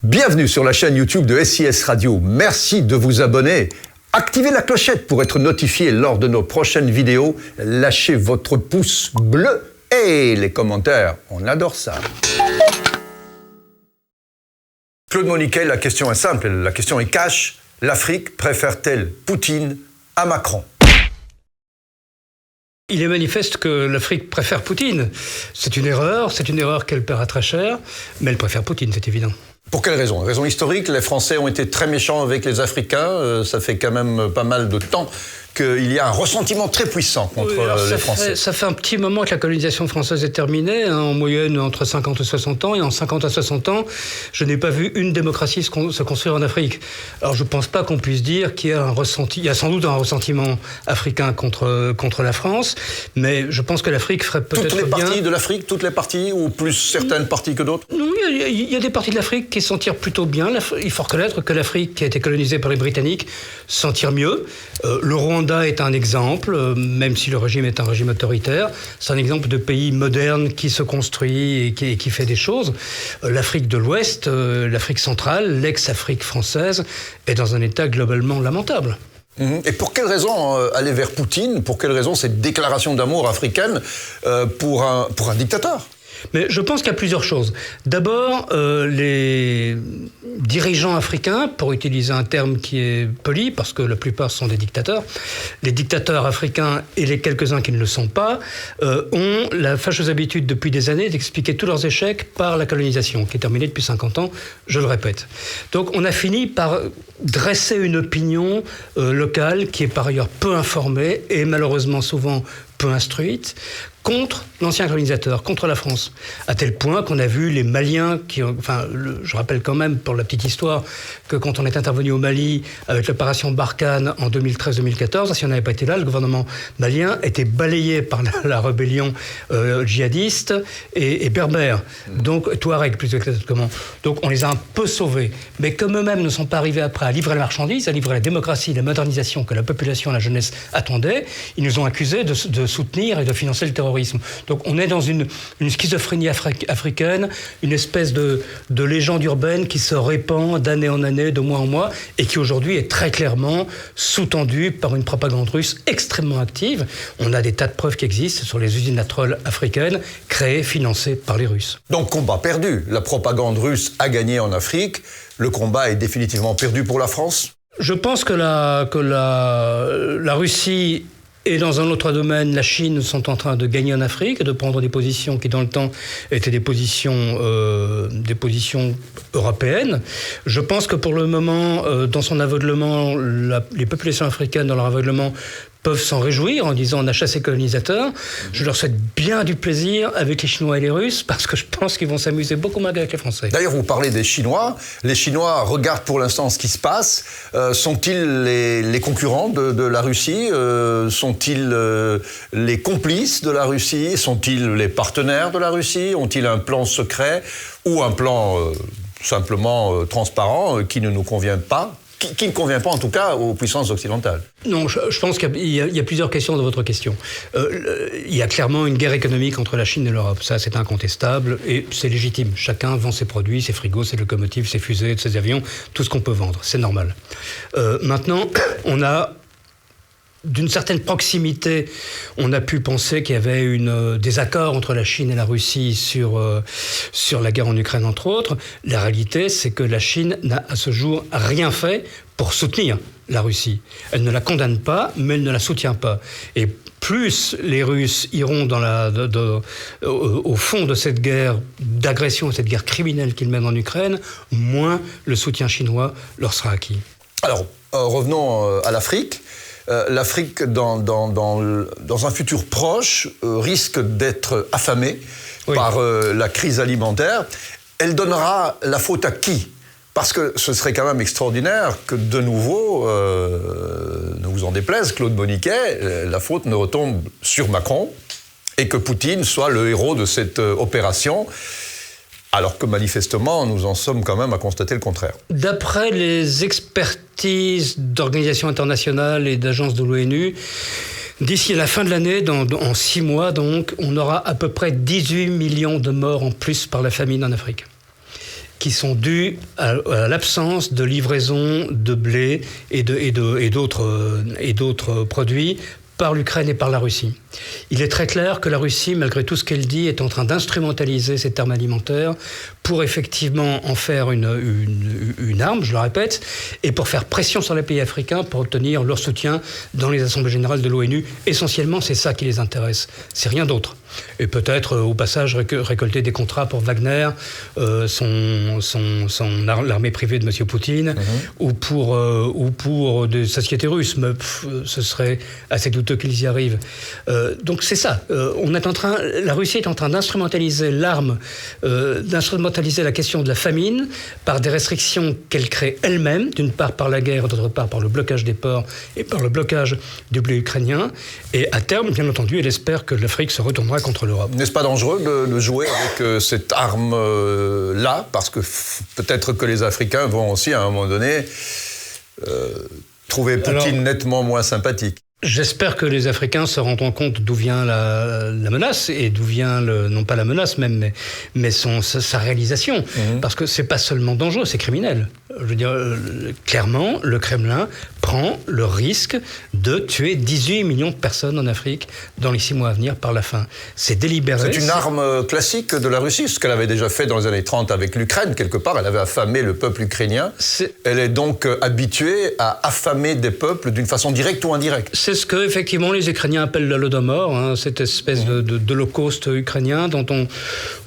Bienvenue sur la chaîne YouTube de SIS Radio. Merci de vous abonner. Activez la clochette pour être notifié lors de nos prochaines vidéos. Lâchez votre pouce bleu et les commentaires. On adore ça. Claude Moniquet, la question est simple, la question est cash. L'Afrique préfère-t-elle Poutine à Macron ? Il est manifeste que l'Afrique préfère Poutine. C'est une erreur qu'elle paiera très cher, mais elle préfère Poutine, c'est évident. Pour quelle raison ? Raison historique, les Français ont été très méchants avec les Africains. Ça fait quand même pas mal de temps qu'il y a un ressentiment très puissant contre les Français. Ça fait un petit moment que la colonisation française est terminée, en moyenne entre 50 et 60 ans. Et en 50 à 60 ans, je n'ai pas vu une démocratie se construire en Afrique. Alors je ne pense pas qu'on puisse dire qu'il y a il y a sans doute un ressentiment africain contre la France, mais je pense que l'Afrique ferait peut-être bien... Toutes les parties de l'Afrique, toutes les parties, ou plus certaines parties que d'autres ? Non, il y a des parties de l'Afrique qui s'en tirent plutôt bien. Il faut reconnaître que l'Afrique, qui a été colonisée par les Britanniques, s'en tire mieux. Le Rwanda est un exemple, même si le régime est un régime autoritaire. C'est un exemple de pays moderne qui se construit et qui fait des choses. L'Afrique de l'Ouest, l'Afrique centrale, l'ex-Afrique française, est dans un état globalement lamentable. Et pour quelle raison aller vers Poutine ? Pour quelle raison cette déclaration d'amour africaine pour un dictateur ? Mais je pense qu'il y a plusieurs choses. D'abord, les dirigeants africains, pour utiliser un terme qui est poli, parce que la plupart sont des dictateurs, les dictateurs africains et les quelques-uns qui ne le sont pas, ont la fâcheuse habitude depuis des années d'expliquer tous leurs échecs par la colonisation, qui est terminée depuis 50 ans, je le répète. Donc on a fini par dresser une opinion locale qui est par ailleurs peu informée et malheureusement souvent peu instruite, contre l'ancien colonisateur, contre la France. À tel point qu'on a vu les Maliens je rappelle quand même, pour la petite histoire, que quand on est intervenu au Mali avec l'opération Barkhane en 2013-2014, si on n'avait pas été là, le gouvernement malien était balayé par la rébellion djihadiste et berbère. Donc, Touareg plus exactement. Donc, on les a un peu sauvés. Mais comme eux-mêmes ne sont pas arrivés après à livrer la marchandise, à livrer la démocratie, la modernisation que la population, la jeunesse attendait, ils nous ont accusés de soutenir et de financer le terrorisme. Donc on est dans une schizophrénie africaine, une espèce de légende urbaine qui se répand d'année en année, de mois en mois, et qui aujourd'hui est très clairement sous-tendue par une propagande russe extrêmement active. On a des tas de preuves qui existent sur les usines à troll africaines, créées, financées par les Russes. Donc combat perdu. La propagande russe a gagné en Afrique. Le combat est définitivement perdu pour la France ? Je pense que la Russie... Et dans un autre domaine, la Chine sont en train de gagner en Afrique, de prendre des positions qui, dans le temps, étaient des positions européennes. Je pense que pour le moment, dans son aveuglement, les populations africaines, dans leur aveuglement, peuvent s'en réjouir en disant on a chassé colonisateurs. Je leur souhaite bien du plaisir avec les Chinois et les Russes parce que je pense qu'ils vont s'amuser beaucoup moins qu'avec les Français. D'ailleurs, vous parlez des Chinois. Les Chinois regardent pour l'instant ce qui se passe. Sont-ils les concurrents de la Russie ? Sont-ils les complices de la Russie ? Sont-ils les partenaires de la Russie ? Ont-ils un plan secret ou un plan simplement transparent qui ne nous convient pas ? Qui ne convient pas en tout cas aux puissances occidentales. Non, je pense qu'il y a plusieurs questions dans votre question. Il y a clairement une guerre économique entre la Chine et l'Europe. Ça, c'est incontestable et c'est légitime. Chacun vend ses produits, ses frigos, ses locomotives, ses fusées, ses avions, tout ce qu'on peut vendre. C'est normal. Maintenant, on a... D'une certaine proximité, on a pu penser qu'il y avait des accords entre la Chine et la Russie sur la guerre en Ukraine, entre autres. La réalité, c'est que la Chine n'a à ce jour rien fait pour soutenir la Russie. Elle ne la condamne pas, mais elle ne la soutient pas. Et plus les Russes iront au fond de cette guerre d'agression, cette guerre criminelle qu'ils mènent en Ukraine, moins le soutien chinois leur sera acquis. Alors, revenons à l'Afrique. L'Afrique, dans un futur proche, risque d'être affamée par la crise alimentaire. Elle donnera la faute à qui ? Parce que ce serait quand même extraordinaire que, de nouveau, ne vous en déplaise, Claude Moniquet, la faute ne retombe sur Macron et que Poutine soit le héros de cette opération. Alors que manifestement, nous en sommes quand même à constater le contraire. D'après les expertises d'organisations internationales et d'agences de l'ONU, d'ici à la fin de l'année, en 6 mois donc, on aura à peu près 18 millions de morts en plus par la famine en Afrique. qui sont dus à l'absence de livraison de blé et d'autres produits par l'Ukraine et par la Russie. Il est très clair que la Russie, malgré tout ce qu'elle dit, est en train d'instrumentaliser cette arme alimentaire pour effectivement en faire une arme, je le répète, et pour faire pression sur les pays africains pour obtenir leur soutien dans les assemblées générales de l'ONU. Essentiellement, c'est ça qui les intéresse, c'est rien d'autre. Et peut-être, au passage, récolter des contrats pour Wagner, l'armée privée de M. Poutine, ou pour des sociétés russes. Mais ce serait assez douteux qu'ils y arrivent. Donc c'est ça. La Russie est en train d'instrumentaliser d'instrumentaliser la question de la famine par des restrictions qu'elle crée elle-même, d'une part par la guerre, d'autre part par le blocage des ports et par le blocage du blé ukrainien. Et à terme, bien entendu, elle espère que l'Afrique se retournera contre l'Europe. N'est-ce pas dangereux de jouer avec cette arme-là? Parce que peut-être que les Africains vont aussi, à un moment donné, trouver Poutine nettement moins sympathique. J'espère que les Africains se rendront compte d'où vient la menace et d'où vient, non pas la menace même, mais sa réalisation. Parce que c'est pas seulement dangereux, c'est criminel. Je veux dire, clairement, le Kremlin prend le risque de tuer 18 millions de personnes en Afrique dans les 6 mois à venir par la faim. C'est délibéré. C'est une arme classique de la Russie, ce qu'elle avait déjà fait dans les années 30 avec l'Ukraine, quelque part. Elle avait affamé le peuple ukrainien. Elle est donc habituée à affamer des peuples d'une façon directe ou indirecte. C'est ce que, effectivement, les Ukrainiens appellent l'Holodomor, cette espèce d'holocauste ukrainien dont on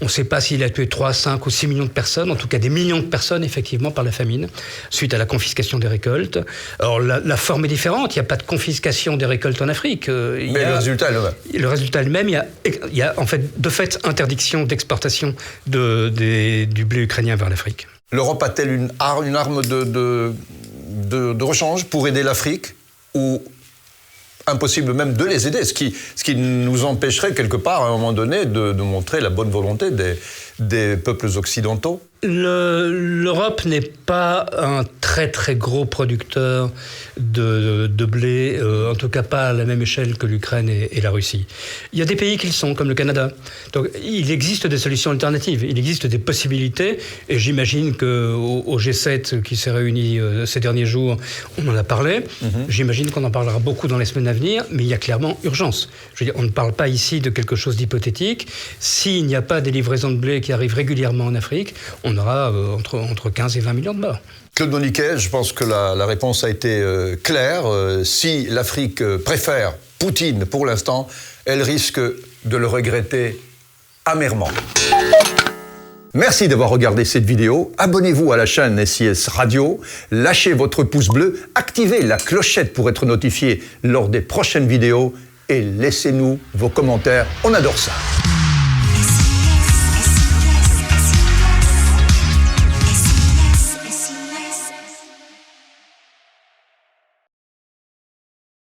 ne sait pas s'il a tué 3, 5 ou 6 millions de personnes, en tout cas des millions de personnes, effectivement, par la famine, suite à la confiscation des récoltes. Alors, la forme est différente. Il n'y a pas de confiscation des récoltes en Afrique. Mais le résultat est le même. Le résultat est le même. Il y a en fait, de fait, interdiction d'exportation du blé ukrainien vers l'Afrique. L'Europe a-t-elle une arme de rechange pour aider l'Afrique, ou impossible même de les aider, ce qui nous empêcherait quelque part, à un moment donné, de montrer la bonne volonté des peuples occidentaux? L'Europe n'est pas un très très gros producteur de blé, en tout cas pas à la même échelle que l'Ukraine et la Russie. Il y a des pays qui le sont, comme le Canada. Donc il existe des solutions alternatives, il existe des possibilités, et j'imagine qu'au G7 qui s'est réuni ces derniers jours, on en a parlé. J'imagine qu'on en parlera beaucoup dans les semaines à venir, mais il y a clairement urgence. Je veux dire, on ne parle pas ici de quelque chose d'hypothétique. S'il n'y a pas des livraisons de blé qui arrivent régulièrement en Afrique, on aura entre 15 et 20 millions de morts. Claude Moniquet, je pense que la réponse a été claire. Si l'Afrique préfère Poutine pour l'instant, elle risque de le regretter amèrement. Merci d'avoir regardé cette vidéo. Abonnez-vous à la chaîne SIS Radio, lâchez votre pouce bleu, activez la clochette pour être notifié lors des prochaines vidéos et laissez-nous vos commentaires. On adore ça.